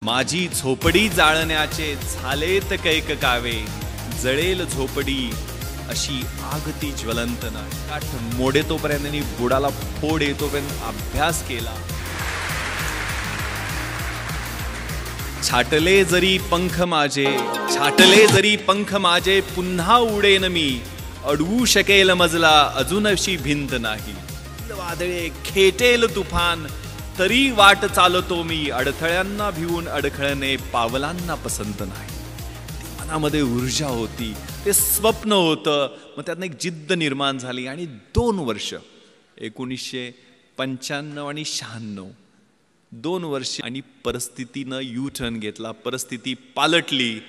माझी झोपडी जाळण्याचे झालेत कैक कावे, जळेल झोपडी अशी आग ती ज्वलंत नाही. काठ मोडे तोपर्यंत आणि बुडाला फोड येतोपर्यंत अभ्यास केला. छाटले जरी पंख माझे, छाटले जरी पंख माझे, पुन्हा उडेन मी, अडवू शकेल मजला अजून अशी भिंत नाही. वादळे खेटेल तुफान तरी वाट चालतो मी, अडथळ्यांना भिवून अडखळणे पावलांना पसंत नाही. मनामध्ये ऊर्जा होती, ते स्वप्न होतं. मग त्यातनं एक जिद्द निर्माण झाली आणि 2 वर्ष 1995 आणि 96 2 वर्ष आणि परिस्थितीनं यू टर्न घेतला. परिस्थिती पालटली.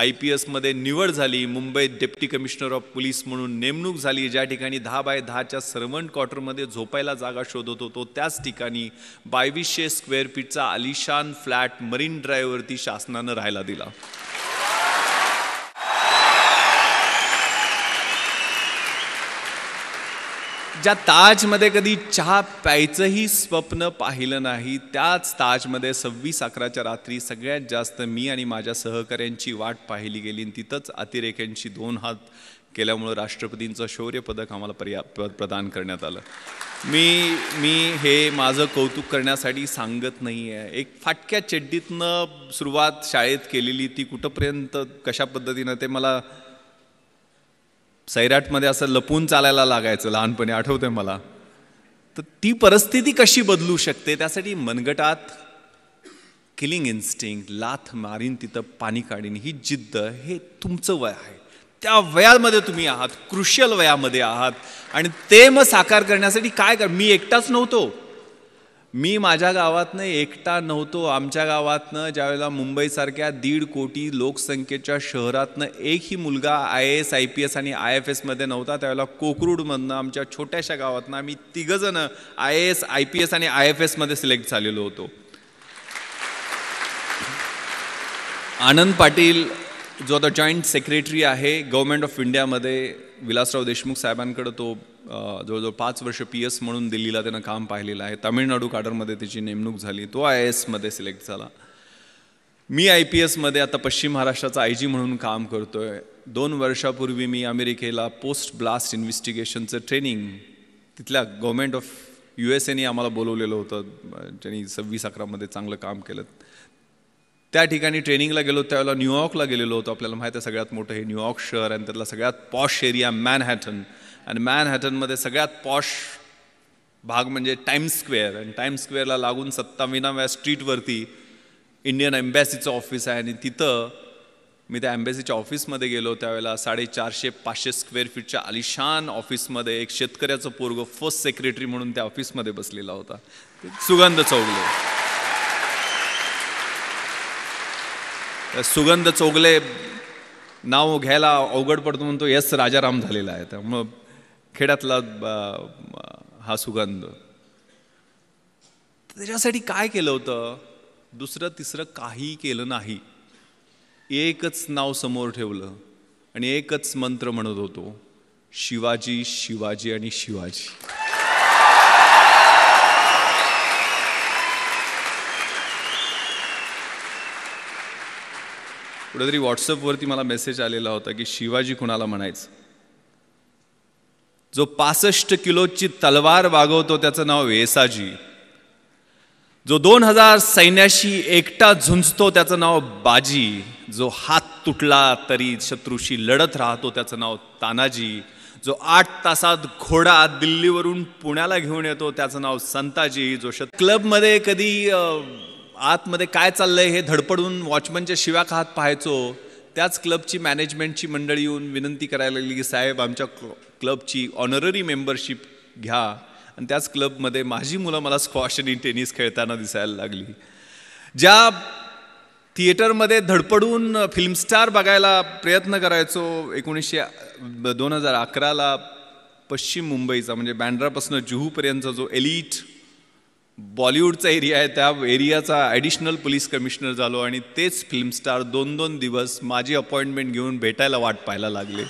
IPS मध्ये निवड झाली. मुंबईत डेप्टी कमिशनर ऑफ पोलीस म्हणून नेमणूक झाली. ज्या ठिकाणी 10x10च्या सर्वंट क्वार्टरमध्ये झोपायला जागा शोधत होतो, त्याच ठिकाणी 2200 स्क्वेअर फीटचा आलिशान फ्लॅट मरीन ड्राईव्हवरती शासनानं राहायला दिला. ज्या ताजमध्ये कधी चहा प्यायचंही स्वप्न पाहिलं नाही, त्याच ताजमध्ये 26/11च्या रात्री सगळ्यात जास्त मी आणि माझ्या सहकाऱ्यांची वाट पाहिली गेली. तिथंच अतिरेक्यांची 2 हात केल्यामुळं राष्ट्रपतींचं शौर्य पदक आम्हाला प्रदान करण्यात आलं. मी हे माझं कौतुक करण्यासाठी सांगत नाही आहे. एक फाटक्या चड्डीतनं सुरुवात शाळेत केलेली, ती कुठंपर्यंत कशा पद्धतीनं ते मला सैराटमध्ये असं लपून चालायला लागायचं लहानपणी, आठवतंय मला. तर ती परिस्थिती कशी बदलू शकते, त्यासाठी मनगटात किलिंग इन्स्टिंक्ट, लाथ मारीन तिथं पाणी काढीन, ही जिद्द, हे तुमचं वय आहे. त्या वयामध्ये तुम्ही आहात, क्रुशियल वयामध्ये आहात. आणि ते मग साकार करण्यासाठी काय कर, मी एकटाच नव्हतो. मी माझ्या गावातनं एकटा नव्हतो. आमच्या गावातनं ज्यावेळेला मुंबईसारख्या 1.5 कोटी लोकसंख्येच्या शहरातनं एकही मुलगा IAS IPS आणि IFS मध्ये नव्हता, त्यावेळेला कोकरूडमधनं आमच्या छोट्याशा गावातनं आम्ही 3 जण IAS IPS आणि IFS मध्ये सिलेक्ट झालेलो होतो. आनंद पाटील जो आता जॉईंट सेक्रेटरी आहे गव्हर्नमेंट ऑफ इंडियामध्ये, विलासराव देशमुख साहेबांकडे तो जवळजवळ 5 वर्ष PS म्हणून दिल्लीला त्यानं काम पाहिलेलं आहे. तामिळनाडू काडरमध्ये त्याची नेमणूक झाली. तो IAS मध्ये सिलेक्ट झाला. मी IPS मध्ये आता पश्चिम महाराष्ट्राचा IG म्हणून काम करतोय. 2 वर्षापूर्वी मी अमेरिकेला पोस्ट ब्लास्ट इन्व्हेस्टिगेशनचं ट्रेनिंग, तिथल्या गव्हर्नमेंट ऑफ USAने आम्हाला बोलवलेलं होतं, ज्यांनी 26/11 मध्ये चांगलं काम केलं. त्या ठिकाणी ट्रेनिंगला गेलो. त्यावेळेला न्यूयॉर्कला गेलेलो होतो. आपल्याला माहिती आहे सगळ्यात मोठं हे न्यूयॉर्क शहर आणि त्यातला सगळ्यात पॉश एरिया मॅनहॅटन. आणि मॅनहॅटनमध्ये सगळ्यात पॉश भाग म्हणजे टाइम्स स्क्वेअर. आणि टाइम्स स्क्वेअरला लागून 27व्या स्ट्रीटवरती इंडियन एम्बॅसीचं ऑफिस आहे. आणि तिथं मी त्या एम्बॅसीच्या ऑफिसमध्ये गेलो. त्यावेळेला 450-500 स्क्वेअर फीटच्या आलिशान ऑफिसमध्ये एक शेतकऱ्याचं पोरगं फर्स्ट सेक्रेटरी म्हणून त्या ऑफिसमध्ये बसलेला होता, सुगंध चौगले. सुगंध चौगले नाव घ्यायला अवघड पडतो म्हणून तो S राजाराम झालेला आहे. त्यामुळं खेड्यातला हा सुगंध. त्याच्यासाठी काय केलं होतं, दुसरं तिसरं काही केलं नाही. एकच नाव समोर ठेवलं आणि एकच मंत्र म्हणत होतो, शिवाजी शिवाजी आणि शिवाजी. कुठेतरी व्हॉट्सअपवरती मला मेसेज आलेला होता की शिवाजी कुणाला म्हणायचं, जो 65 किलोची तलवार वागवतो त्याचं नाव वेसाजी, जो 2000 सैन्याशी एकटा झुंजतो त्याचं नाव बाजी, जो हात तुटला तरी शत्रूशी लढत राहतो त्याचं नाव तानाजी, जो 8 तासात घोडा दिल्लीवरून पुण्याला घेऊन येतो त्याचं नाव संताजी, जो क्लबमध्ये कधी आतमध्ये काय चाललंय हे धडपडून वॉचमनच्या शिव्या खात पाहायचो, त्याच क्लबची मॅनेजमेंटची मंडळी येऊन विनंती करायला लागली की साहेब आमच्या क्लबची ऑनररी मेंबरशिप घ्या. आणि त्याच क्लबमध्ये माझी मुलं मला स्क्वॉश आणि टेनिस खेळताना दिसायला लागली. ज्या थिएटरमध्ये धडपडून फिल्मस्टार बघायला प्रयत्न करायचो 2011ला पश्चिम मुंबईचा म्हणजे बँड्रापासून जुहूपर्यंतचा जो एलिट बॉलिवूडचा एरिया आहे, त्या एरियाचा ॲडिशनल पोलीस कमिशनर झालो. आणि तेच फिल्मस्टार 2-2 दिवस माझी अपॉइंटमेंट घेऊन भेटायला वाट पाहायला लागले.